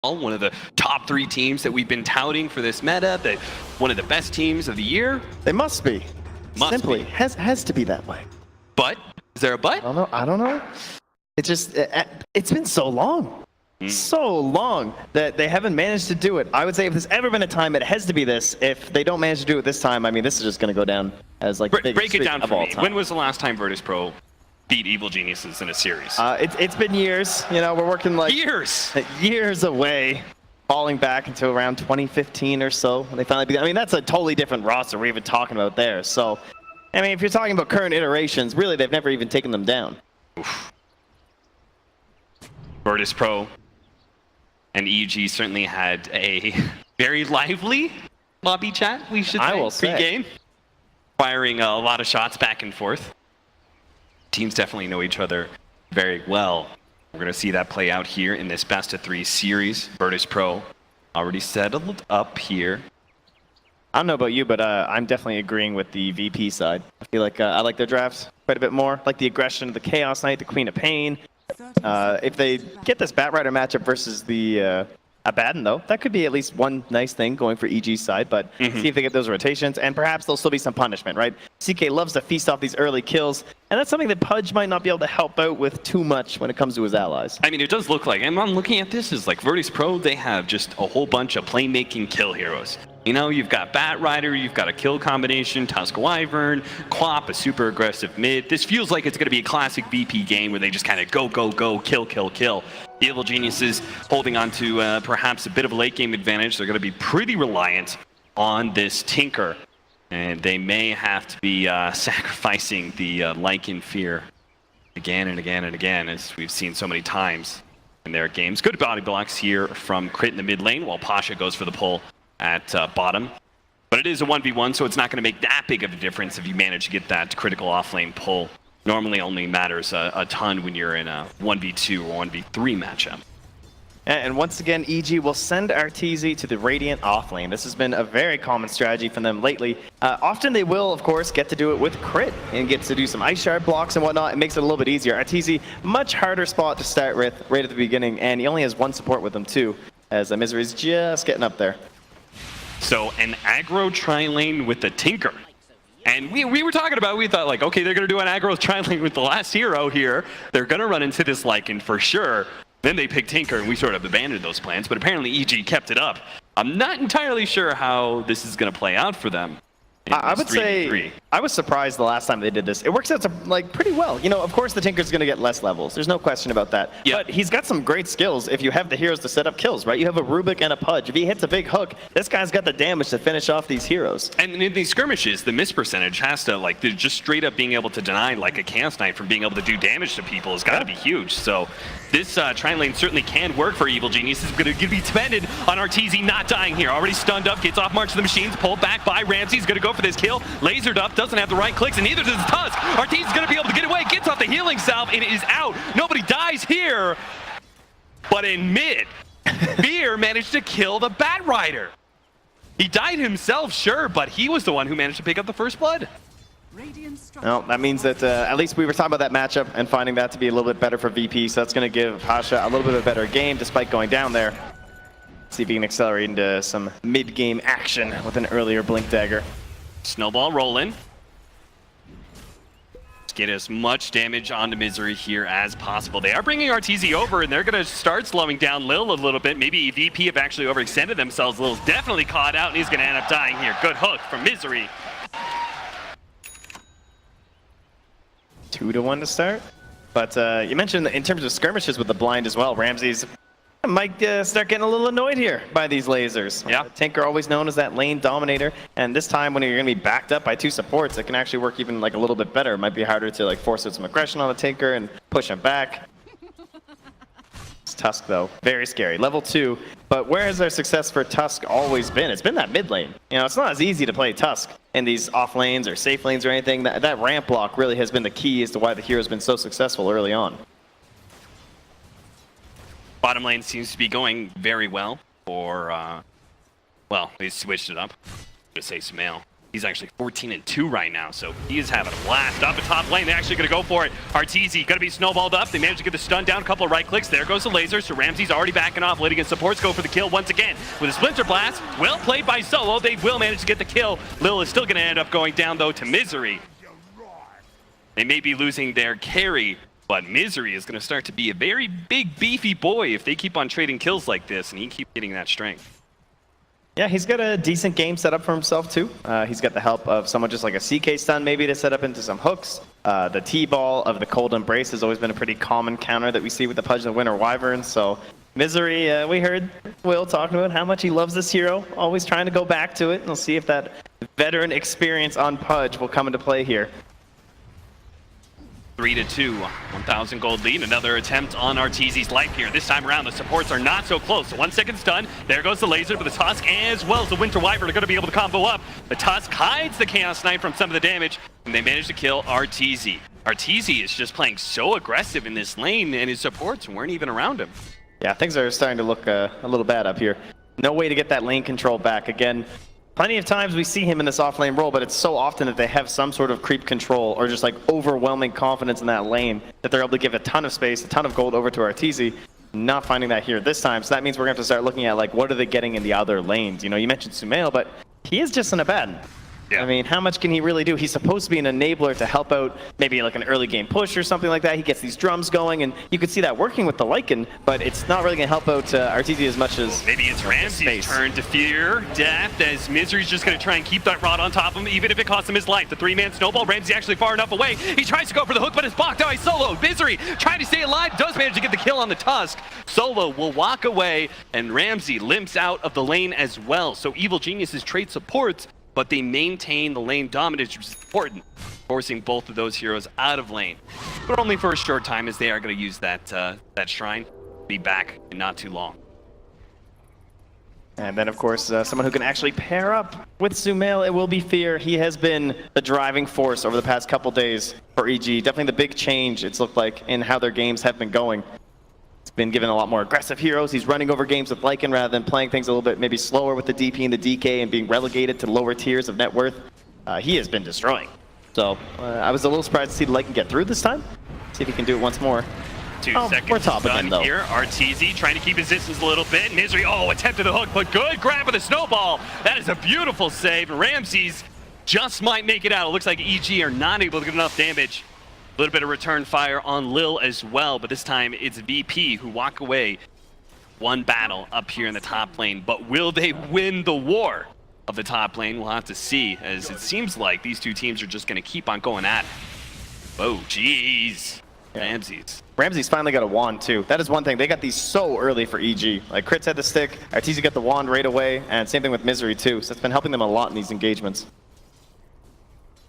one of the top 3 teams that we've been touting for this meta, that one of the best teams of the year. They must be. Simply be. has to be that way. But is there a but? I don't know. It just it's been so long. So long that they haven't managed to do it. I would say if there's ever been a time, it has to be this. If they don't manage to do it this time, I mean, this is just going to go down as like the biggest break it down of for all me. time. When was the last time Virtus.pro beat Evil Geniuses in a series? It's been years. You know, we're working like years away, falling back until around 2015 or so when they finally beat. I mean, that's a totally different roster we're even talking about there. So, I mean, if you're talking about current iterations, really, they've never even taken them down. Oof. Virtus.pro and EG certainly had a very lively lobby chat, we should say, pre-game. Firing a lot of shots back and forth. Teams definitely know each other very well. We're going to see that play out here in this best-of-3 series. Virtus.pro already settled up here. I don't know about you, but I'm definitely agreeing with the VP side. I feel like I like their drafts quite a bit more. Like the aggression of the Chaos Knight, the Queen of Pain. If they get this Batrider matchup versus the Abaddon, though, that could be at least one nice thing going for EG's side, but see if they get those rotations, and perhaps there'll still be some punishment, right? CK loves to feast off these early kills, and that's something that Pudge might not be able to help out with too much when it comes to his allies. I mean, it does look like, and I'm looking at this, is like Virtus.pro, they have just a whole bunch of playmaking kill heroes. You know, you've got Batrider, you've got a kill combination, Tusk Wyvern, Quap, a super aggressive mid. This feels like it's going to be a classic VP game where they just kind of go, go, go, kill, kill, kill. The Evil Geniuses holding on to perhaps a bit of a late game advantage. They're going to be pretty reliant on this Tinker. And they may have to be sacrificing the Lycan Fear again and again and again, as we've seen so many times in their games. Good body blocks here from Crit in the mid lane, while Pasha goes for the pull at bottom. But it is a 1v1, so it's not going to make that big of a difference if you manage to get that critical offlane pull. Normally only matters a ton when you're in a 1v2 or 1v3 matchup. And once again, EG will send Arteezy to the Radiant offlane. This has been a very common strategy for them lately. Often they will, of course, get to do it with Crit and get to do some Ice Shard blocks and whatnot. It makes it a little bit easier. Arteezy, much harder spot to start with right at the beginning, and he only has one support with him too, as Misery's just getting up there. So an aggro tri-lane with the Tinker. And we were talking about, we thought like, okay, they're going to do an aggro tri-lane with the last hero here. They're going to run into this Lycan for sure. Then they picked Tinker, and we sort of abandoned those plans. But apparently EG kept it up. I'm not entirely sure how this is going to play out for them. I would say I was surprised the last time they did this. It works out like pretty well. You know, of course the Tinker's going to get less levels. There's no question about that. Yep. But he's got some great skills if you have the heroes to set up kills, right? You have a Rubik and a Pudge. If he hits a big hook, this guy's got the damage to finish off these heroes. And in these skirmishes, the miss percentage has to, like, just straight up being able to deny, like, a Chaos Knight from being able to do damage to people has got to be huge. So this tri-lane certainly can work for Evil Genius. It's going to be dependent on Arteezy not dying here. Already stunned up, gets off March of the Machines, pulled back by Ramsey. He's going to go for this kill. Lasered up, doesn't have the right clicks, and neither does Tusk. Arteezy's going to be able to get away, gets off the healing salve, and is out. Nobody dies here. But in mid, Fear managed to kill the Batrider. He died himself, sure, but he was the one who managed to pick up the first blood. Well, that means that at least we were talking about that matchup and finding that to be a little bit better for VP, so that's going to give Pasha a little bit of a better game despite going down there. See if he can accelerate into some mid-game action with an earlier Blink Dagger. Snowball rolling. Let's get as much damage onto Misery here as possible. They are bringing Arteezy over, and they're going to start slowing down Lil a little bit. Maybe VP have actually overextended themselves. Lil's definitely caught out, and he's going to end up dying here. Good hook from Misery. 2-1 to start. But you mentioned in terms of skirmishes with the blind as well, Ramsey's might start getting a little annoyed here by these lasers. Yeah. Tinker always known as that lane dominator, and this time when you're going to be backed up by 2 supports, it can actually work even like a little bit better. It might be harder to like force out some aggression on the Tinker and push him back. It's Tusk though, very scary. Level 2, but where has their success for Tusk always been? It's been that mid lane. You know, it's not as easy to play Tusk in these off lanes or safe lanes or anything. That ramp block really has been the key as to why the hero's been so successful early on. Bottom lane seems to be going very well for, well, they switched it up to say Smail. He's actually 14-2 right now, so he is having a blast. Up at top lane, they're actually going to go for it. Arteezy going to be snowballed up. They managed to get the stun down, a couple of right clicks. There goes the laser, so Ramsey's already backing off, letting his supports go for the kill once again. With a Splinter Blast, well played by Solo. They will manage to get the kill. Lil is still going to end up going down, though, to Misery. They may be losing their carry, but Misery is going to start to be a very big, beefy boy if they keep on trading kills like this, and he keeps getting that strength. Yeah, he's got a decent game set up for himself, too. He's got the help of someone just like a CK stun, maybe, to set up into some hooks. The T-ball of the Cold Embrace has always been a pretty common counter that we see with the Pudge and the Winter Wyvern. So, Misery, we heard Will talking about how much he loves this hero, always trying to go back to it. And we'll see if that veteran experience on Pudge will come into play here. 3-2, 1,000 gold lead. Another attempt on Arteezy's life here. This time around, the supports are not so close. So 1 second stun. There goes the laser, but the Tusk as well as the Winter Wyvern are going to be able to combo up. The Tusk hides the Chaos Knight from some of the damage, and they manage to kill Arteezy. Arteezy is just playing so aggressive in this lane, and his supports weren't even around him. Yeah, things are starting to look a little bad up here. No way to get that lane control back. Again, plenty of times we see him in this off-lane role, but it's so often that they have some sort of creep control or just like overwhelming confidence in that lane that they're able to give a ton of space, a ton of gold over to Arteezy. Not finding that here this time, so that means we're going to have to start looking at like what are they getting in the other lanes. You know, you mentioned Sumail, but he is just an Abaddon. Yeah. I mean, how much can he really do? He's supposed to be an enabler to help out maybe like an early game push or something like that. He gets these drums going, and you could see that working with the Lycan, but it's not really going to help out Arteezy as much as maybe it's Ramsey's turn to fear death, as Misery's just going to try and keep that rod on top of him, even if it costs him his life. The three-man snowball, Ramsey actually far enough away. He tries to go for the hook, but it's blocked out by Solo. Misery trying to stay alive, does manage to get the kill on the Tusk. Solo will walk away, and Ramsey limps out of the lane as well. So Evil Geniuses trade supports, but they maintain the lane dominance, which is important, forcing both of those heroes out of lane. But only for a short time, as they are going to use that that shrine. Be back in not too long. And then, of course, someone who can actually pair up with Sumail, it will be Fear. He has been the driving force over the past couple days for EG. Definitely the big change, it's looked like, in how their games have been going. He's been given a lot more aggressive heroes. He's running over games with Lycan rather than playing things a little bit maybe slower with the DP and the DK and being relegated to lower tiers of net worth. He has been destroying. So I was a little surprised to see the Lycan get through this time. See if he can do it once more. 2 seconds we're top done again, though. Here. Arteezy trying to keep his distance a little bit. Misery, attempted the hook, but good grab with the snowball. That is a beautiful save. Ramsey's just might make it out. It looks like EG are not able to get enough damage. A little bit of return fire on Lil as well, but this time it's VP who walk away. One battle up here in the top lane, but will they win the war of the top lane? We'll have to see, as it seems like these two teams are just going to keep on going at it. Oh, jeez. Yeah. Ramsey's finally got a wand, too. That is one thing. They got these so early for EG. Like, Crits had the stick, Arteezy got the wand right away, and same thing with Misery, too. So it's been helping them a lot in these engagements.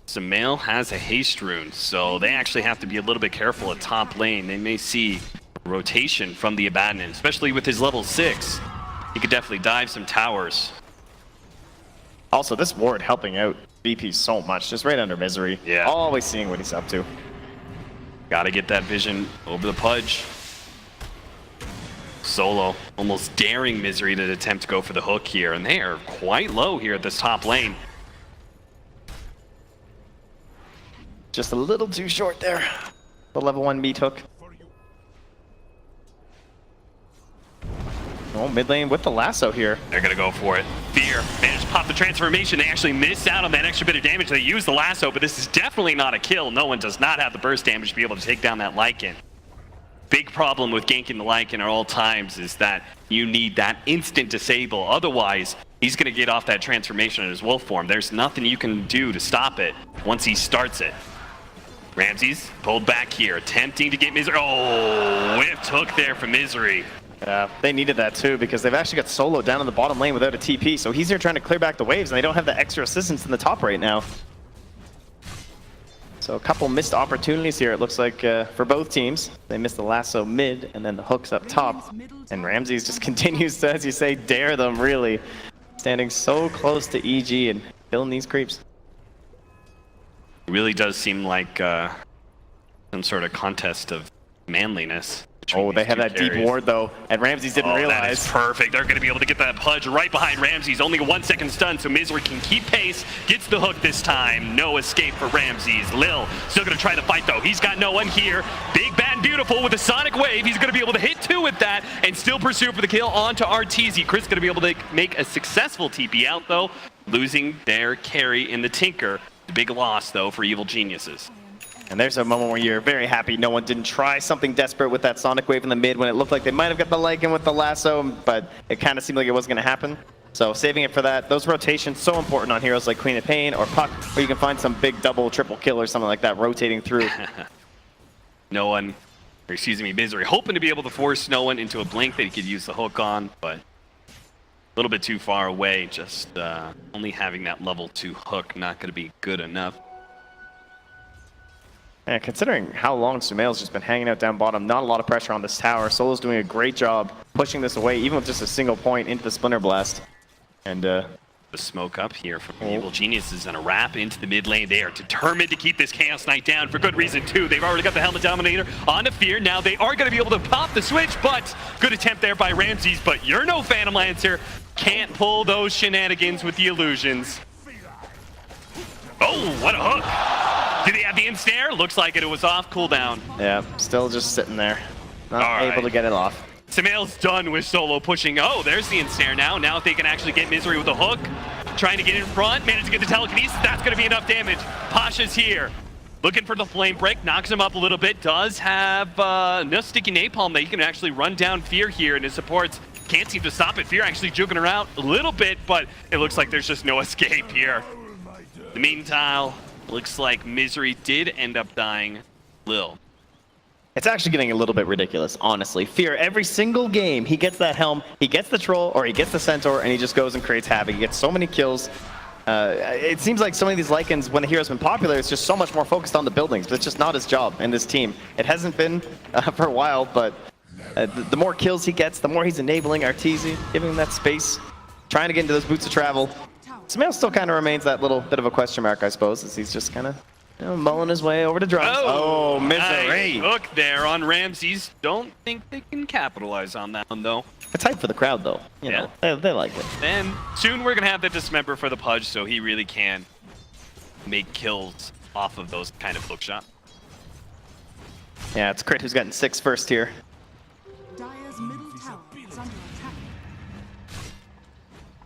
Sumail has a haste rune, so they actually have to be a little bit careful at top lane. They may see rotation from the Abaddon, especially with his level 6. He could definitely dive some towers. Also, this ward helping out VP so much, just right under Misery. Yeah. Always seeing what he's up to. Gotta get that vision over the Pudge. Solo almost daring Misery to attempt to go for the hook here, and they are quite low here at this top lane. Just a little too short there. The level 1 meat hook. Oh, mid lane with the lasso here. They're gonna go for it. Fear managed to pop the transformation. They actually missed out on that extra bit of damage. They used the lasso, but this is definitely not a kill. No one does not have the burst damage to be able to take down that Lycan. Big problem with ganking the Lycan at all times is that you need that instant disable. Otherwise, he's gonna get off that transformation in his wolf form. There's nothing you can do to stop it once he starts it. Ramsey's pulled back here, attempting to get Misery. Oh, whipped hook there for Misery. Yeah, they needed that too because they've actually got Solo down in the bottom lane without a TP, so he's here trying to clear back the waves and they don't have the extra assistance in the top right now. So a couple missed opportunities here, it looks like, for both teams. They missed the lasso mid and then the hooks up top. And Ramsey's just continues to, as you say, dare them really. Standing so close to EG and killing these creeps. It really does seem like some sort of contest of manliness. between Oh, they these have two that deep carries. ward though, and Ramses didn't That is realize. perfect. They're going to be able to get that pudge right behind Ramses. Only a 1 second stun, so Misery can keep pace. Gets the hook this time. No escape for Ramses. Lil still going to try to fight though. He's got no one here. Big, bad, and beautiful with a sonic wave. He's going to be able to hit 2 with that and still pursue for the kill onto Arteezy. Chris going to be able to make a successful TP out though, losing their carry in the Tinker. The big loss though for Evil Geniuses. And there's a moment where you're very happy no one didn't try something desperate with that Sonic Wave in the mid when it looked like they might have got the Lycan with the lasso, but it kind of seemed like it wasn't going to happen. So saving it for that. Those rotations so important on heroes like Queen of Pain or Puck, where you can find some big double, triple kill or something like that rotating through. No one, or excuse me, Misery, hoping to be able to force no one into a blink that he could use the hook on, but a little bit too far away. Just only having that level 2 hook not going to be good enough. And considering how long Sumail's just been hanging out down bottom, not a lot of pressure on this tower. Solo's doing a great job pushing this away, even with just a single point into the Splinter Blast. And the smoke up here from Evil Geniuses and a wrap into the mid lane. They are determined to keep this Chaos Knight down for good reason too. They've already got the Helmet Dominator on the Fear. Now they are going to be able to pop the switch, but good attempt there by Ramses. But you're no Phantom Lancer. Can't pull those shenanigans with the illusions. Oh, what a hook! Did he have the ensnare? Looks like it. It was off cooldown. yeah, still just sitting there, not able to get it off. Sumail's done with Solo pushing. Oh, there's the ensnare now. Now if they can actually get Misery with a hook, trying to get in front, managed to get the telekinesis, that's going to be enough damage. Pasha's here. Looking for the flame break, knocks him up a little bit. Does have enough sticky napalm that he can actually run down Fear here, and his supports can't seem to stop it. Fear actually juking around a little bit, but it looks like there's just no escape here. In the meantime, looks like Misery did end up dying. Lil. It's actually getting a little bit ridiculous, honestly. Fear, every single game, he gets that helm, he gets the troll, or he gets the centaur, and he just goes and creates havoc. He gets so many kills. It seems like so many of these Lycans, when the hero's been popular, it's just so much more focused on the buildings, but it's just not his job in this team. It hasn't been for a while, but the more kills he gets, the more he's enabling Arteezy, giving him that space, trying to get into those boots of travel. Sumail still kind of remains that little bit of a question mark, I suppose, as he's just kind of mulling his way over to drums. Oh, Misery! Nice hook there on Ramses. Don't think they can capitalize on that one, though. It's hype for the crowd, though. You know, they like it. And soon we're going to have the Dismember for the Pudge, so he really can make kills off of those kind of hook shots. Yeah, it's Crit who's gotten 6 first here. Dire's middle tower is under attack.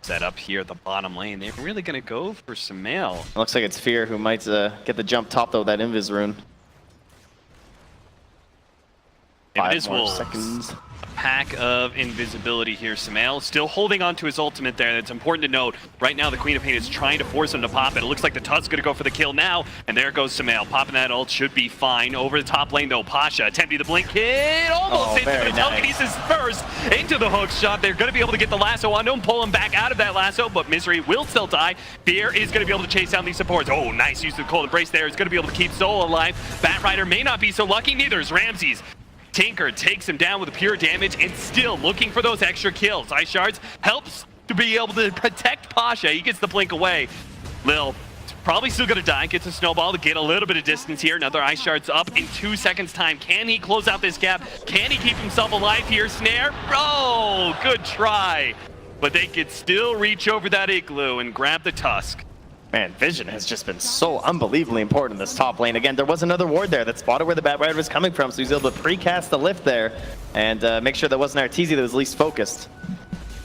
Set up here at the bottom lane. They're really going to go for Sumail. It looks like it's Fear who might get the jump top, though, that Invis rune. 5 more seconds. A pack of invisibility here. Sumail still holding on to his ultimate there. That's important to note. Right now, the Queen of Pain is trying to force him to pop it. It looks like the Tut's going to go for the kill now. And there goes Sumail. Popping that ult should be fine. Over the top lane, though. Pasha attempting the blink hit. Almost into the telekinesis first. Into the hook shot. They're going to be able to get the lasso on him. Pull him back out of that lasso. But Misery will still die. Fear is going to be able to chase down these supports. Oh, nice use of the cold embrace there. Is going to be able to keep Soul alive. Batrider may not be so lucky. Neither is Ramses. Tinker takes him down with pure damage and still looking for those extra kills. Ice Shards helps to be able to protect Pasha. He gets the blink away. Lil probably still gonna die. Gets a snowball to get a little bit of distance here. Another Ice Shards up in 2 seconds time. Can he close out this gap? Can he keep himself alive here? Snare? Oh, good try. But they could still reach over that igloo and grab the Tusk. Man, Vision has just been so unbelievably important in this top lane. Again, there was another ward there that spotted where the Batrider was coming from, so he was able to precast the lift there and make sure that wasn't Arteezy that was least focused.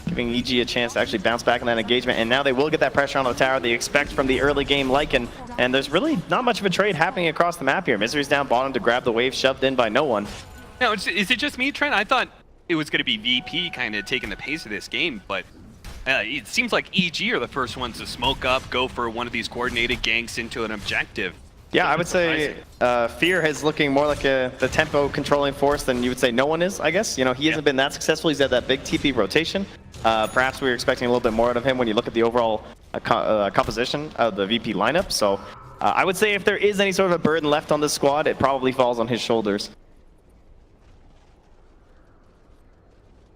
Giving EG a chance to actually bounce back in that engagement, and now they will get that pressure on the tower they expect from the early game Lycan, and there's really not much of a trade happening across the map here. Misery's down bottom to grab the wave, shoved in by no one. Now, is it just me, Trent? I thought it was going to be VP kind of taking the pace of this game, but it seems like EG are the first ones to smoke up, go for one of these coordinated ganks into an objective. Yeah, I would say Fear is looking more like the tempo controlling force than you would say no one is, I guess. You know, he hasn't been that successful. He's had that big TP rotation. Perhaps we were expecting a little bit more out of him when you look at the overall composition of the VP lineup. So I would say if there is any sort of a burden left on this squad, it probably falls on his shoulders.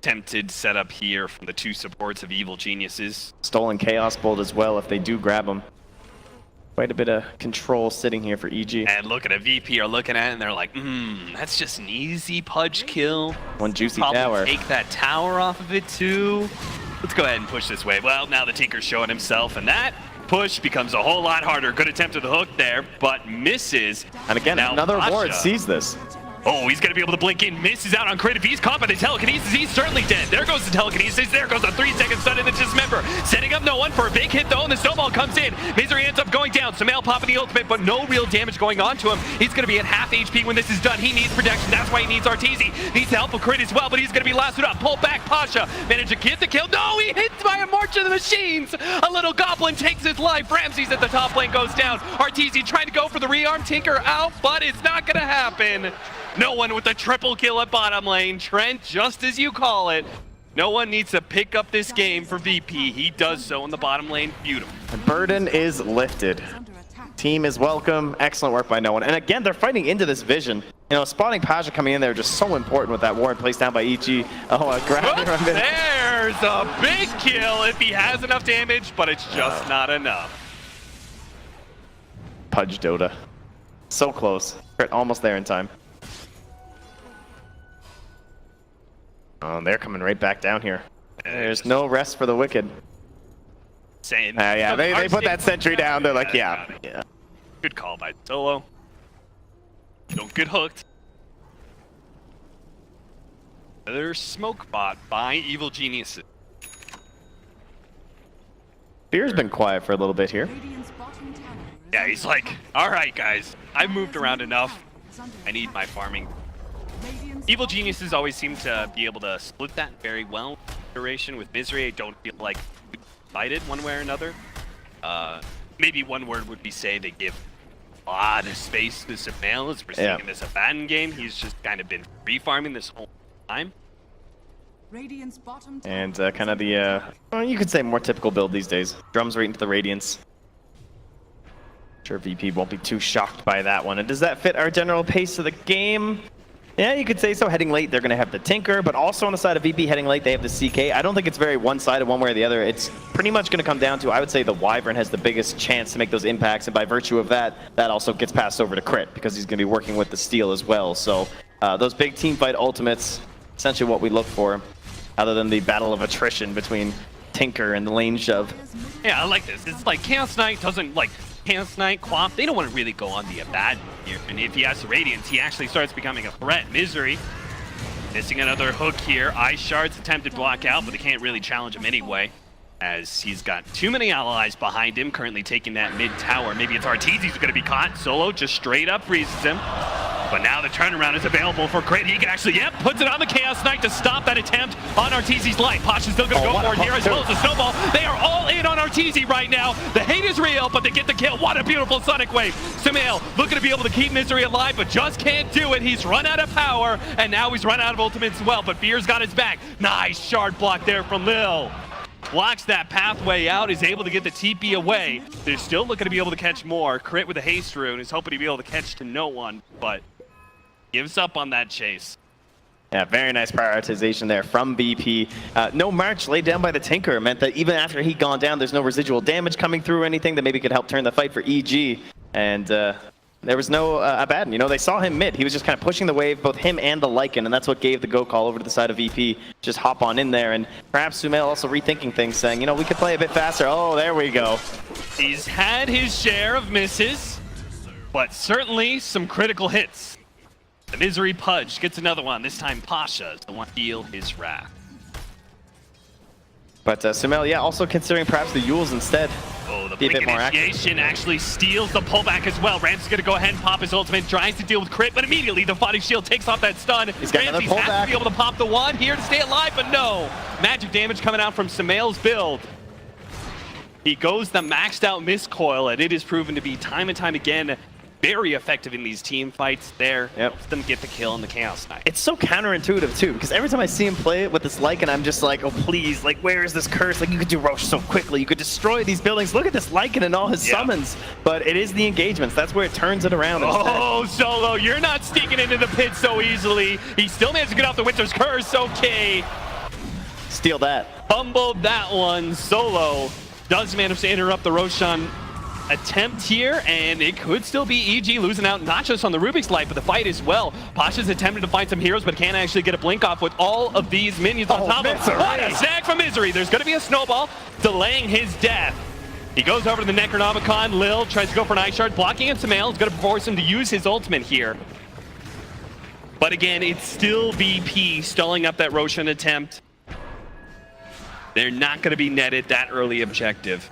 Attempted setup here from the two supports of Evil Geniuses. Stolen Chaos Bolt as well if they do grab him. Quite a bit of control sitting here for EG. And look at a VP are looking at it and they're like, that's just an easy pudge kill. One juicy Probably tower. take that tower off of it too. Let's go ahead and push this wave. Well, now the Tinker's showing himself, and that push becomes a whole lot harder. Good attempt at the hook there, but misses. And again, now another Pasha. ward sees this. Oh, he's going to be able to blink in. Misses out on crit. If he's caught by the telekinesis, he's certainly dead. There goes the telekinesis. There goes a 3-second stun in the dismember. Setting up no one for a big hit, though, and the snowball comes in. Misery ends up going down. Sumail popping the ultimate, but no real damage going on to him. He's going to be at half HP when this is done. He needs protection. That's why he needs Arteezy. Needs the help of crit as well, but he's going to be lasted up. Pull back, Pasha. Managed to get the kill. No, he hit by a March of the Machines. A little goblin takes his life. Ramsey's at the top lane, goes down. Arteezy trying to go for the rearm. Tinker out, but it's not going to happen. No one with a triple kill at bottom lane. Trent, just as you call it. No one needs to pick up this game for VP. He does so in the bottom lane. Beautiful. The burden is lifted. Team is welcome. Excellent work by no one. And again, they're fighting into this vision. You know, spotting Pasha coming in there just so important with that ward placed down by EG. Oh, grab it. There's a big kill if he has enough damage, but it's just not enough. Pudge Dota. So close. Almost there in time. Oh, they're coming right back down here. There's no rest for the wicked. Same. Yeah, they put that sentry down. They're like, yeah. Good call by Solo. Don't get hooked. Another smoke bot by Evil Geniuses. Fear's been quiet for a little bit here. Yeah, he's like, all right, guys. I've moved around enough. I need my farming. Evil Geniuses always seem to be able to split that very well. Duration with Misery, I don't feel like divided one way or another. Maybe one word would be say they give a lot of space to Sumail as we're seeing in this Abaddon game. He's just kind of been free-farming this whole time. And kind of the, well, you could say more typical build these days. Drums right into the Radiance. Sure VP won't be too shocked by that one. And does that fit our general pace of the game? Yeah, you could say so. Heading late, they're going to have the Tinker, but also on the side of VP heading late, they have the CK. I don't think it's very one-sided one way or the other. It's pretty much going to come down to, I would say, the Wyvern has the biggest chance to make those impacts, and by virtue of that, that also gets passed over to Crit, because he's going to be working with the Steel as well. So those big team fight ultimates, essentially what we look for, other than the battle of attrition between Tinker and the lane shove. Yeah, I like this. It's like Chaos Knight doesn't, like, Chaos Knight, Quap, they don't want to really go on the Abaddon here. And if he has the Radiance, he actually starts becoming a threat. Misery missing another hook here. Ice Shards attempted block out, but they can't really challenge him anyway, as he's got too many allies behind him, currently taking that mid tower. Maybe it's Arteezy who's going to be caught. Solo just straight up freezes him. But now the turnaround is available for Crit. He can actually, puts it on the Chaos Knight to stop that attempt on Arteezy's life. Pasha's still going to go for it here, as well as the Snowball. They are all in on Arteezy right now. The hate is real, but they get the kill. What a beautiful Sonic Wave. Sumail looking to be able to keep Misery alive, but just can't do it. He's run out of power, and now he's run out of ultimates as well, but Fear's got his back. Nice shard block there from Lil. Blocks that pathway out, is able to get the TP away. They're still looking to be able to catch more. Crit with a haste rune is hoping to be able to catch to no one, but gives up on that chase. Yeah, very nice prioritization there from BP. No march laid down by the Tinker meant that even after he'd gone down, there's no residual damage coming through or anything that maybe could help turn the fight for EG. And there was no Abaddon. You know, they saw him mid. He was just kind of pushing the wave, both him and the Lycan, and that's what gave the go call over to the side of VP. Just hop on in there, and perhaps Sumail also rethinking things, saying, you know, we could play a bit faster. Oh, there we go. He's had his share of misses, but certainly some critical hits. The Misery Pudge gets another one. This time Pasha is the one to feel his wrath. But Sumail, yeah, also considering perhaps the Yules instead. Oh, the Blink Initiation actually steals the pullback as well. Ramsey's going to go ahead and pop his ultimate, tries to deal with Crit, but immediately the Fighting Shield takes off that stun. He's got another pullback. Has to be able to pop the one here to stay alive, but no. Magic damage coming out from Sumail's build. He goes the maxed out Mistcoil, and it is proven to be time and time again very effective in these team fights there. Helps them get the kill in the Chaos Knight. It's so counterintuitive too, because every time I see him play it with this Lycan, I'm just like, oh please, like where is this curse? Like you could do Roche so quickly, you could destroy these buildings. Look at this Lycan and all his summons. But it is the engagements, that's where it turns it around. Oh, Solo, you're not sneaking into the pit so easily. He still managed to get off the Winter's Curse, okay. Steal that. Fumbled that one. Solo does manage to interrupt the Roshan attempt here, and it could still be EG losing out, not just on the Rubik's Life, but the fight as well. Pasha's attempted to find some heroes, but can't actually get a blink off with all of these minions on top of him. What a snag from Misery. There's going to be a snowball delaying his death. He goes over to the Necronomicon. Lil tries to go for an Ice Shard, blocking in Samael. It's going to force him to use his ultimate here. But again, it's still VP stalling up that Roshan attempt. They're not going to be netted that early objective.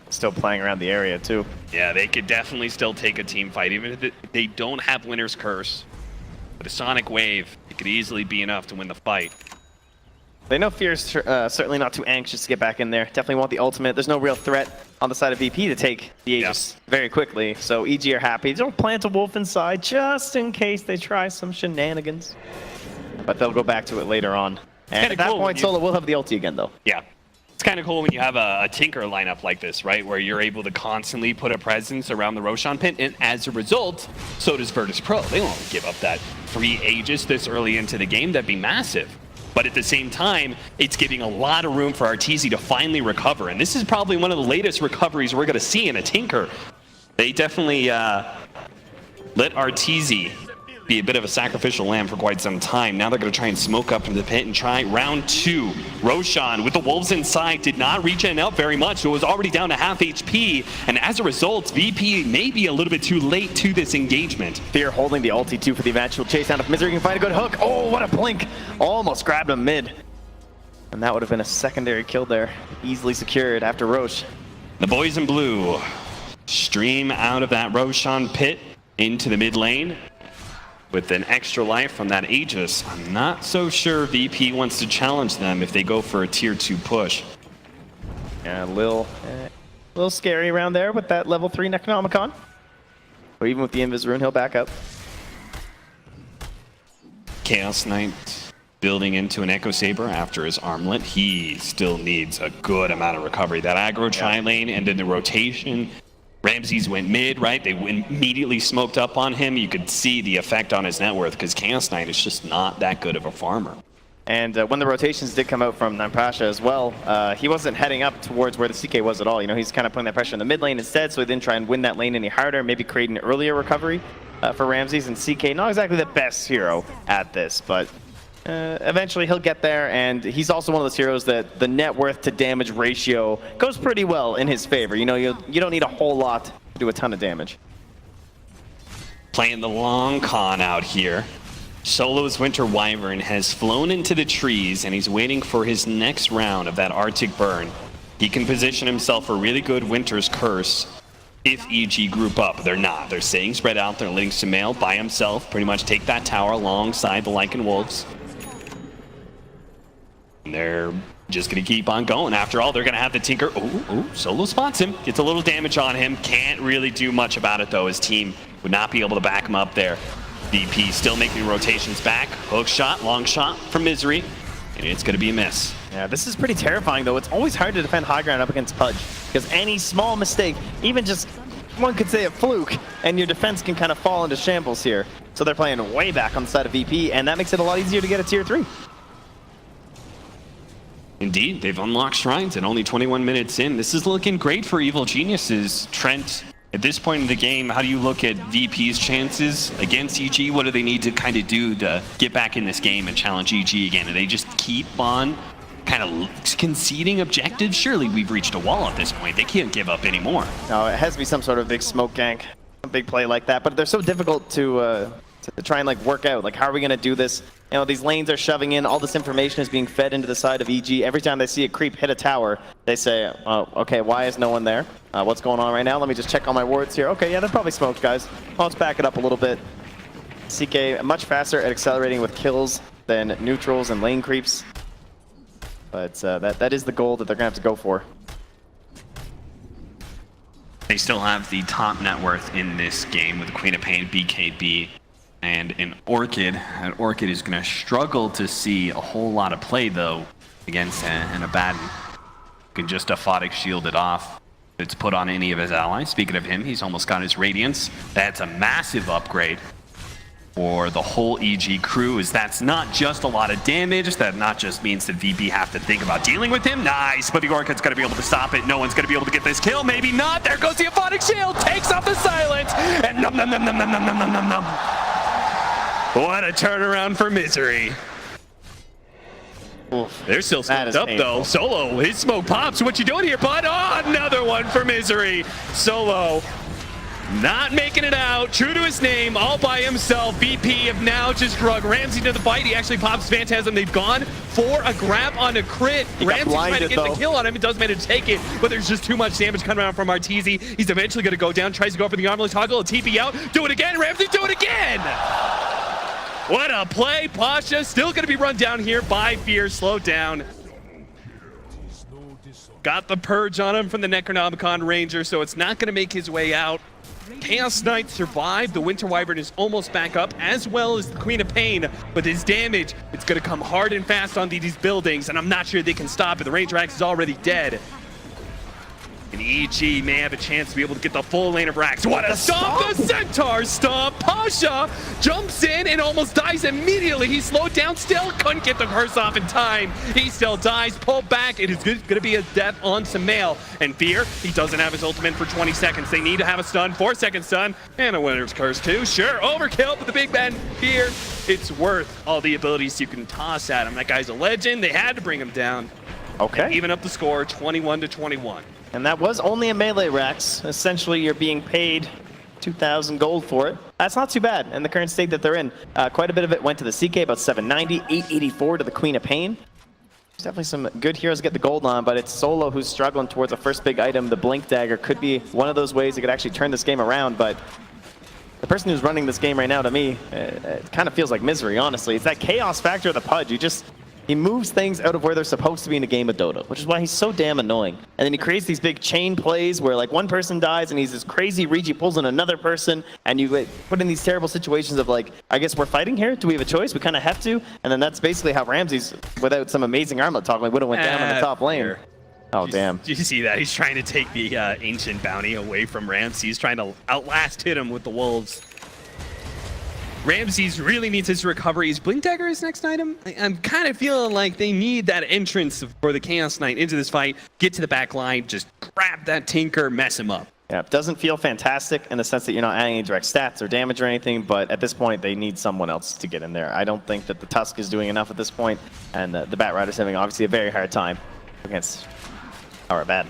Still playing around the area too. Yeah, they could definitely still take a team fight, even if they don't have Winner's Curse. With a Sonic Wave, it could easily be enough to win the fight. They know Fear's certainly not too anxious to get back in there. Definitely want the ultimate. There's no real threat on the side of VP to take the Aegis very quickly. So EG are happy. They don't plant a wolf inside just in case they try some shenanigans. But they'll go back to it later on. And at that point, Solo will have the ulti again, though. Yeah. It's kind of cool when you have a Tinker lineup like this, right? Where you're able to constantly put a presence around the Roshan pit, and as a result, so does Virtus.pro. They won't give up that free Aegis this early into the game. That'd be massive. But at the same time, it's giving a lot of room for Arteezy to finally recover. And this is probably one of the latest recoveries we're going to see in a Tinker. They definitely let Arteezy be a bit of a sacrificial lamb for quite some time. Now they're going to try and smoke up into the pit and try round 2. Roshan with the wolves inside did not regen out very much, so it was already down to half HP, and as a result, VP may be a little bit too late to this engagement. Fear holding the ulti too for the eventual chase down. If Misery can find a good hook, oh, what a blink! Almost grabbed him mid. And that would have been a secondary kill there. Easily secured after Roche. The boys in blue stream out of that Roshan pit into the mid lane. With an extra life from that Aegis, I'm not so sure VP wants to challenge them if they go for a tier 2 push. Yeah, a little scary around there with that level 3 Necronomicon. But even with the Invis Rune, he'll back up. Chaos Knight building into an Echo Saber after his armlet. He still needs a good amount of recovery. That aggro tri-lane and then the rotation. Ramses went mid, right? They immediately smoked up on him. You could see the effect on his net worth because Chaos Knight is just not that good of a farmer. And when the rotations did come out from Nampasha as well, he wasn't heading up towards where the CK was at all. You know, he's kind of putting that pressure in the mid lane instead, so he didn't try and win that lane any harder, maybe create an earlier recovery for Ramses. And CK, not exactly the best hero at this, but eventually he'll get there, and he's also one of those heroes that the net worth to damage ratio goes pretty well in his favor. You know, you don't need a whole lot to do a ton of damage. Playing the long con out here. Solo's Winter Wyvern has flown into the trees, and he's waiting for his next round of that Arctic Burn. He can position himself for really good Winter's Curse if EG group up. They're not. They're staying spread out. They're letting Samael by himself pretty much take that tower alongside the Lycan Wolves. They're just going to keep on going. After all, they're going to have the Tinker. Oh, Solo spots him. Gets a little damage on him. Can't really do much about it, though. His team would not be able to back him up there. VP still making rotations back. Hook shot, long shot from Misery. And it's going to be a miss. Yeah, this is pretty terrifying, though. It's always hard to defend high ground up against Pudge. Because any small mistake, even just one could say a fluke, and your defense can kind of fall into shambles here. So they're playing way back on the side of VP, and that makes it a lot easier to get a tier 3. Indeed, they've unlocked shrines and only 21 minutes in. This is looking great for Evil Geniuses. Trent, at this point in the game, how do you look at VP's chances against EG? What do they need to kind of do to get back in this game and challenge EG again? Do they just keep on kind of conceding objectives? Surely we've reached a wall at this point. They can't give up anymore. No, it has to be some sort of big smoke gank, a big play like that. But they're so difficult to try and like work out. Like, how are we going to do this? You know, these lanes are shoving in, all this information is being fed into the side of EG. Every time they see a creep hit a tower, they say, oh, okay, why is no one there? What's going on right now? Let me just check all my wards here. Okay, yeah, they're probably smoked, guys. Well, let's back it up a little bit. CK much faster at accelerating with kills than neutrals and lane creeps. But that is the goal that they're going to have to go for. They still have the top net worth in this game with Queen of Pain, BKB, and an Orchid. An Orchid is going to struggle to see a whole lot of play, though, against an Abaddon. Can just Aphotic shield it off. If it's put on any of his allies. Speaking of him, he's almost got his Radiance. That's a massive upgrade. for the whole EG crew is that's not just a lot of damage, that not just means that VP have to think about dealing with him. Nice, but the Orchid's gonna be able to stop it. No one's gonna be able to get this kill, maybe not. There goes the Aphonic Shield, takes off the silence, and num num num num num num num num num. What a turnaround for Misery. Oof. They're still smoked up painful. though. Solo, his smoke pops. What you doing here, bud? Oh, another one for Misery. Solo, not making it out. True to his name, all by himself. VP have now just drug Ramsey to the fight. He actually pops Phantasm. They've gone for a grab on a crit. Ramsey's trying to get the kill on him. It does manage to take it, but there's just too much damage coming out from Arteezy. He's eventually going to go down. Tries to go for the armless toggle. A TP out. Do it again. Ramsey, do it again. What a play. Pasha still going to be run down here by Fear. Slowed down. Got the purge on him from the Necronomicon Ranger, so it's not going to make his way out. Chaos Knight survived. The Winter Wyvern is almost back up, as well as the Queen of Pain. But his damage, it's going to come hard and fast on these buildings, and I'm not sure they can stop it. The Ranger Axe is already dead. And EG may have a chance to be able to get the full lane of racks. What a stomp! The Centaur stomp! Pasha jumps in and almost dies immediately. He's slowed down still. Couldn't get the curse off in time. He still dies. Pulled back. It is going to be a death on Sumail. And Fear, he doesn't have his ultimate for 20 seconds. They need to have a stun. 4-second stun. And a winner's curse too. Sure, overkill, but the big man, Fear, it's worth all the abilities you can toss at him. That guy's a legend. They had to bring him down. Okay. Even up the score, 21-21. And that was only a melee Rax. Essentially, you're being paid 2,000 gold for it. That's not too bad in the current state that they're in. Quite a bit of it went to the CK, about 790, 884 to the Queen of Pain. There's definitely some good heroes get the gold on, but it's Solo who's struggling towards the first big item. The Blink Dagger could be one of those ways that could actually turn this game around, but the person who's running this game right now, to me, it kind of feels like Misery, honestly. It's that chaos factor of the Pudge. He moves things out of where they're supposed to be in a game of Dota, which is why he's so damn annoying. And then he creates these big chain plays where like one person dies and he's this crazy reach, he pulls in another person, and you get put in these terrible situations of like, I guess we're fighting here? Do we have a choice? We kind of have to. And then that's basically how Ramsey's, without some amazing armlet toggle, would have went down on the top lane. Oh, damn. Did you see that? He's trying to take the Ancient Bounty away from Ramsey. He's trying to outlast hit him with the Wolves. Ramsey's really needs his recovery. Is Blink Dagger his next item? I'm kind of feeling like they need that entrance for the Chaos Knight into this fight, get to the back line, just grab that Tinker, mess him up. Yeah, it doesn't feel fantastic in the sense that you're not adding any direct stats or damage or anything, but at this point, they need someone else to get in there. I don't think that the Tusk is doing enough at this point, and the Bat Rider's having obviously a very hard time against our Bat.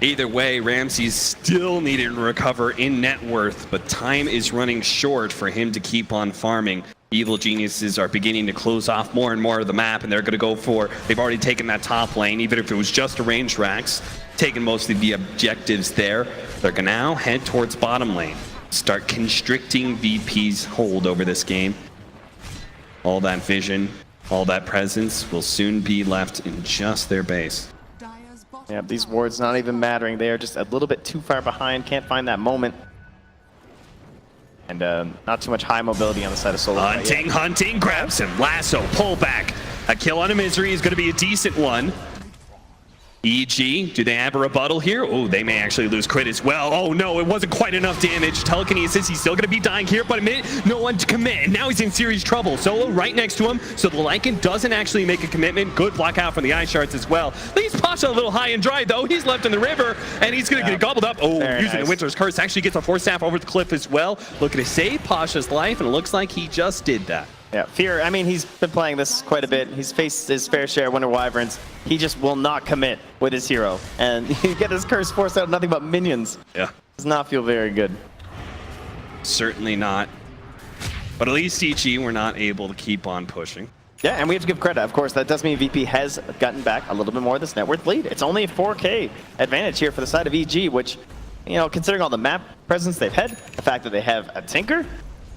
Either way, Ramsey's still needing to recover in net worth, but time is running short for him to keep on farming. Evil Geniuses are beginning to close off more and more of the map, and they're going to go for, they've already taken that top lane, even if it was just a range Rax, taking most of the objectives there. They're going to now head towards bottom lane, start constricting VP's hold over this game. All that vision, all that presence will soon be left in just their base. Yeah, these wards not even mattering. They are just a little bit too far behind. Can't find that moment. And not too much high mobility on the side of Solo. Hunting, grabs him. Lasso, pull back. A kill on a Misery is going to be a decent one. EG, do they have a rebuttal here? Oh, they may actually lose crit as well. Oh no, it wasn't quite enough damage. Telekinesis, he's still going to be dying here, but a minute, no one to commit. And now he's in serious trouble. Solo right next to him, so the Lycan doesn't actually make a commitment. Good block out from the Eye Shards as well. Leaves Pasha a little high and dry though. He's left in the river, and he's going to get gobbled up. Oh, very using the Winter's Curse. Actually gets a Force Staff over the cliff as well. Looking to save Pasha's life, and it looks like he just did that. Yeah, Fear, I mean, he's been playing this quite a bit. He's faced his fair share of Winter Wyverns. He just will not commit with his hero. And you get his curse forced out of nothing but minions. Yeah. Does not feel very good. Certainly not. But at least EG were not able to keep on pushing. Yeah, and we have to give credit. Of course, that does mean VP has gotten back a little bit more of this net worth lead. It's only a 4K advantage here for the side of EG, which, you know, considering all the map presence they've had, the fact that they have a Tinker,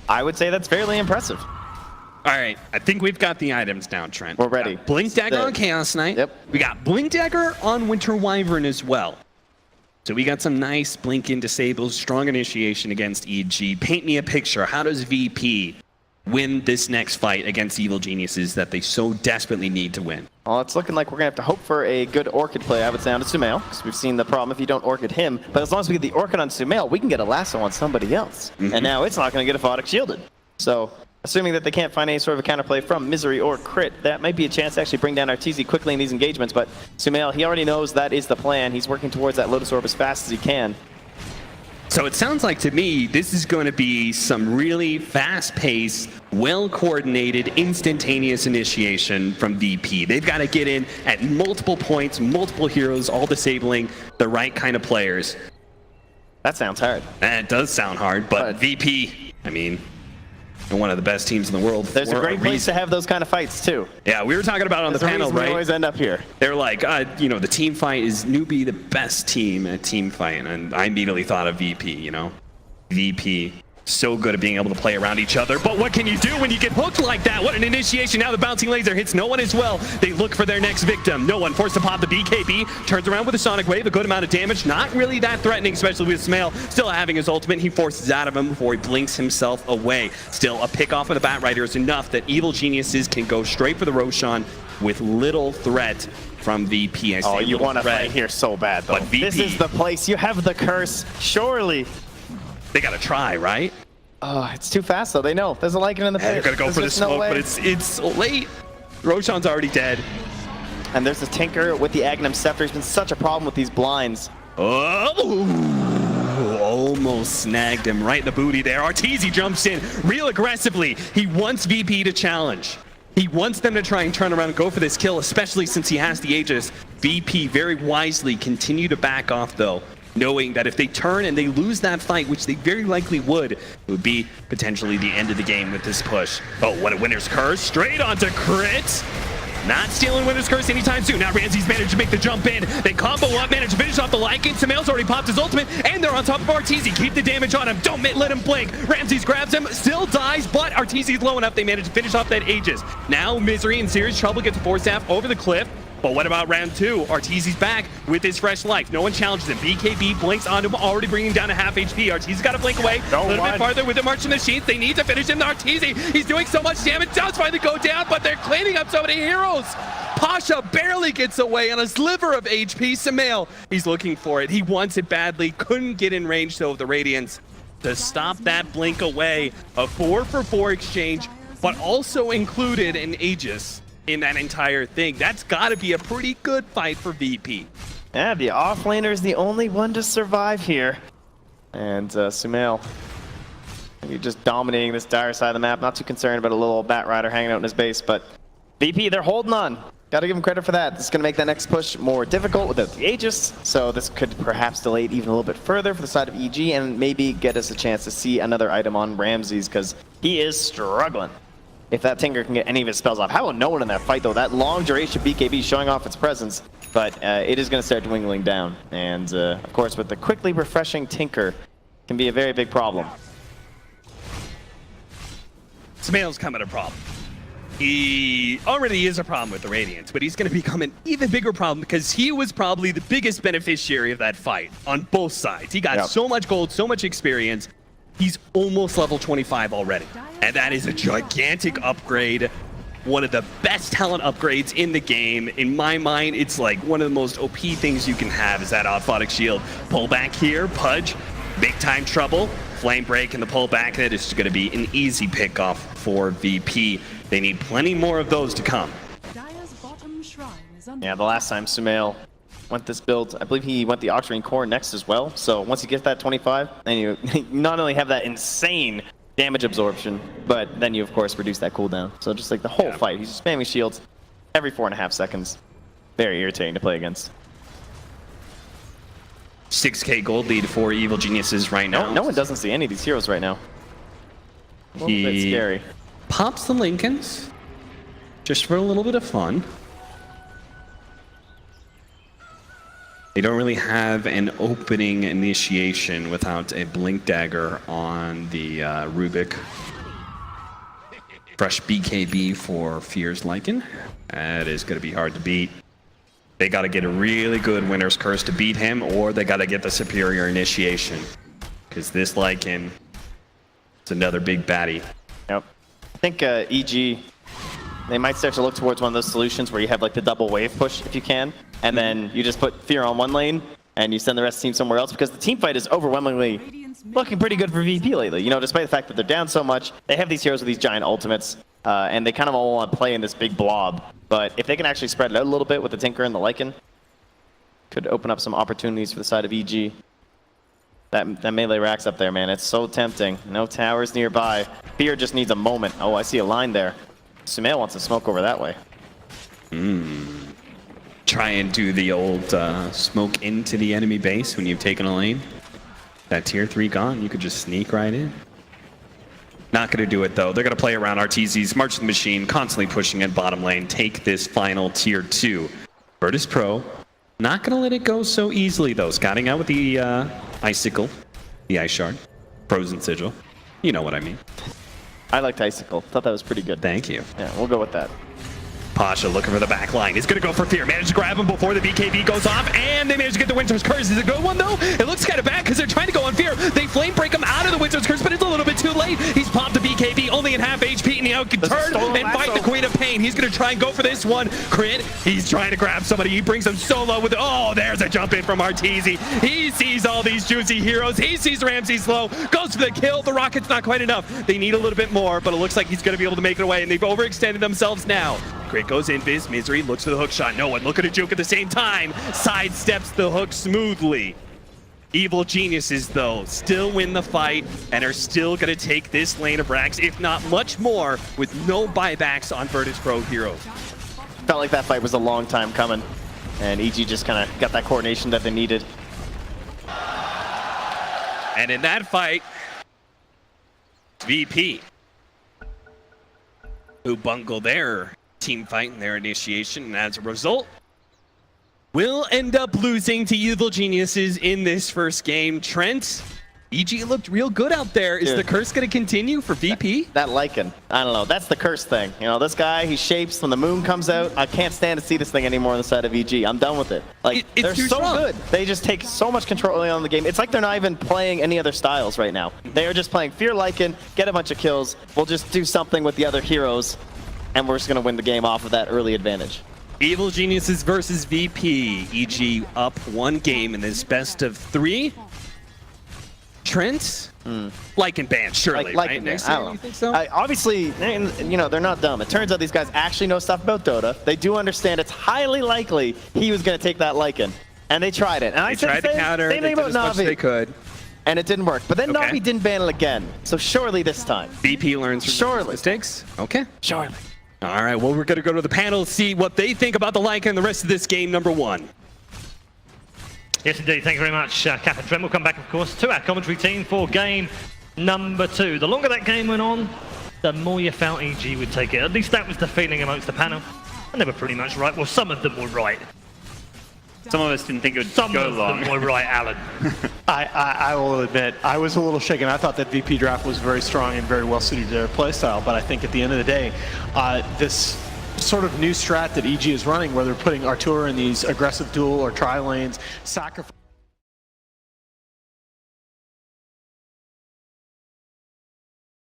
I would say that's fairly impressive. All right, I think we've got the items down, Trent. We're ready. Blink Dagger on Chaos Knight. Yep. We got Blink Dagger on Winter Wyvern as well. So we got some nice blink and disables, strong initiation against EG. Paint me a picture. How does VP win this next fight against Evil Geniuses that they so desperately need to win. Well, it's looking like we're going to have to hope for a good Orchid play, I would say, on Sumail, because we've seen the problem if you don't Orchid him. But as long as we get the Orchid on Sumail, we can get a lasso on somebody else. And now it's not going to get a Photic shielded. So, assuming that they can't find any sort of a counterplay from Misery or Crit, that might be a chance to actually bring down Arteezy quickly in these engagements. But Sumail, he already knows that is the plan. He's working towards that Lotus Orb as fast as he can. So it sounds like to me, this is going to be some really fast-paced, well-coordinated, instantaneous initiation from VP. They've got to get in at multiple points, multiple heroes, all disabling the right kind of players. That sounds hard. That does sound hard, but VP, I mean, they're one of the best teams in the world. There's a great place to have those kind of fights, too. Yeah, we were talking about it on the panel, right? We always end up here. They're like, you know, the team fight is newbie the best team at team fight. And I immediately thought of VP, you know? VP, so good at being able to play around each other. But what can you do when you get hooked like that? What an initiation. Now the bouncing laser hits no one as well. They look for their next victim. No one forced to pop the BKB. Turns around with a Sonic Wave, a good amount of damage. Not really that threatening, especially with Sumail still having his ultimate. He forces out of him before he blinks himself away. Still, a pick off of the Bat Rider is enough that Evil Geniuses can go straight for the Roshan with little threat from VP. Oh, you want to fight here so bad, though. But VP, this is the place. You have the curse. Surely. They got to try, right? Oh, it's too fast, though. They know. There's a Lycan in the pit. They're going to go for the smoke, but it's late. Roshan's already dead. And there's the Tinker with the Agnum Scepter. He's been such a problem with these blinds. Oh, almost snagged him right in the booty there. Arteezy jumps in real aggressively. He wants VP to challenge. He wants them to try and turn around and go for this kill, especially since he has the Aegis. VP very wisely continue to back off, though, knowing that if they turn and they lose that fight, which they very likely would, it would be potentially the end of the game with this push. Oh, what a Winner's Curse. Straight onto Crit. Not stealing Winner's Curse anytime soon. Now Ramsey's managed to make the jump in. They combo up, managed to finish off the Lycan. Sumail's already popped his ultimate, and they're on top of Arteezy. Keep the damage on him. Don't let him blink. Ramsey's grabs him, still dies, but Arteezy's low enough. They managed to finish off that Aegis. Now Misery in serious trouble, gets the Force Staff over the cliff. But what about round two? Arteezy's back with his fresh life. No one challenges him. BKB blinks onto him, already bringing him down to half HP. Arteezy's got to blink away a little bit farther with the March in the Sheets. They need to finish him. Arteezy, he's doing so much damage. Does finally go down, but they're cleaning up so many heroes. Pasha barely gets away on a sliver of HP. Sumail, he's looking for it. He wants it badly. Couldn't get in range, though, of the Radiance to stop that blink away. A 4-for-4 exchange, but also included an Aegis in that entire thing. That's got to be a pretty good fight for VP. Yeah, the offlaner is the only one to survive here. And Sumail, you're just dominating this dire side of the map. Not too concerned about a little Bat Rider hanging out in his base, but VP, they're holding on. Got to give him credit for that. This is going to make that next push more difficult without the Aegis, so this could perhaps delay it even a little bit further for the side of EG and maybe get us a chance to see another item on Ramses, because he is struggling. If that Tinker can get any of his spells off. How will no one in that fight, though? That long duration BKB showing off its presence, but it is going to start dwindling down. And, of course, with the quickly refreshing Tinker, can be a very big problem. Sumail's coming a problem. He already is a problem with the Radiance, but he's going to become an even bigger problem because he was probably the biggest beneficiary of that fight on both sides. He got so much gold, so much experience. He's almost level 25 already, and that is a gigantic upgrade. One of the best talent upgrades in the game. In my mind, it's like one of the most OP things you can have is that Photic Shield. Pull back here, Pudge, big time trouble. Flame Break and the pull back, that is going to be an easy pick off for VP. They need plenty more of those to come. Dire's bottom shrine is under Yeah, the last time Sumail went this build, I believe he went the Oxygen Core next as well. So once you get that 25, then you not only have that insane damage absorption, but then you of course reduce that cooldown. So just like the whole fight, he's just spamming shields every 4.5 seconds. Very irritating to play against. 6k gold lead for Evil Geniuses right now. No one doesn't see any of these heroes right now. A little bit scary. Pops the Lincolns just for a little bit of fun. They don't really have an opening initiation without a Blink Dagger on the Rubik. Fresh BKB for Fear's Lycan. That is going to be hard to beat. They got to get a really good Winner's Curse to beat him, or they got to get the superior initiation. Because this Lycan is another big baddie. Yep. I think EG, they might start to look towards one of those solutions where you have like the double wave push if you can, and then you just put Fear on one lane and you send the rest of the team somewhere else, because the team fight is overwhelmingly looking pretty good for VP lately. You know, despite the fact that they're down so much, they have these heroes with these giant ultimates, and they kind of all want to play in this big blob. But if they can actually spread it out a little bit with the Tinker and the Lycan, could open up some opportunities for the side of EG. That melee racks up there, man. It's so tempting. No towers nearby. Fear just needs a moment. Oh, I see a line there. Sumail wants to smoke over that way. Try and do the old smoke into the enemy base when you've taken a lane. That tier 3 gone, you could just sneak right in. Not going to do it, though. They're going to play around RTZs, march the machine, constantly pushing in bottom lane, take this final tier 2. Virtus.pro, not going to let it go so easily, though. Scouting out with the Icicle, the Ice Shard, Frozen Sigil. You know what I mean. I liked Icicle. Thought that was pretty good. Thank you. Yeah, we'll go with that. Pasha looking for the back line. He's going to go for Fear. Managed to grab him before the BKB goes off, and they managed to get the Winter's Curse. Is it a good one, though? It looks kind of bad because they're trying to go on Fear. They flame break him out of the Winter's Curse, but it's a little bit too late. He's popped the BKB, only in half HP, and he can turn and fight the Queen of Pain. He's going to try and go for this one. Crit, he's trying to grab somebody. He brings him solo with, oh, there's a jump in from Arteezy. He sees all these juicy heroes. He sees Ramsey slow, goes for the kill. The Rocket's not quite enough. They need a little bit more, but it looks like he's going to be able to make it away, and they've overextended themselves now. Crit goes in, Viz, Misery looks for the hook shot. No one looking at Juke at the same time. Sidesteps the hook smoothly. Evil Geniuses, though, still win the fight and are still going to take this lane of Rax, if not much more, with no buybacks on Virtus.pro heroes. Felt like that fight was a long time coming, and EG just kind of got that coordination that they needed. And in that fight, VP, who bungled their team fight and their initiation, and as a result, will end up losing to Evil Geniuses in this first game. Trent, EG looked real good out there. Is the curse going to continue for VP? That Lycan, I don't know. That's the curse thing. You know, this guy, he shapes when the moon comes out. I can't stand to see this thing anymore on the side of EG. I'm done with it. Like, they're so good. They just take so much control early on in the game. It's like they're not even playing any other styles right now. They are just playing Fear Lycan, get a bunch of kills. We'll just do something with the other heroes, and we're just going to win the game off of that early advantage. Evil Geniuses versus VP. EG up 1 game in this best of 3. Trent? Lycan ban, surely, right? Next I don't know. You think so? Obviously, you know, they're not dumb. It turns out these guys actually know stuff about Dota. They do understand it's highly likely he was going to take that Lycan. And they tried it. And I tried to counter. They did as much as they could. And it didn't work. But then Navi didn't ban it again. So surely this time. VP learns from his mistakes? Okay. Surely. All right, well, we're going to go to the panel, see what they think about the Lycan and the rest of this game number 1. Yes, indeed. Thank you very much, Cap and Trent. We'll come back, of course, to our commentary team for game number 2. The longer that game went on, the more you felt EG would take it. At least that was the feeling amongst the panel. And they were pretty much right. Well, some of them were right. Some of us didn't think it would Some go of long. them were right, Alan. I will admit, I was a little shaken. I thought that VP draft was very strong and very well suited to their playstyle, but I think at the end of the day, this sort of new strat that EG is running, where they're putting Artur in these aggressive dual or tri lanes, sacrifice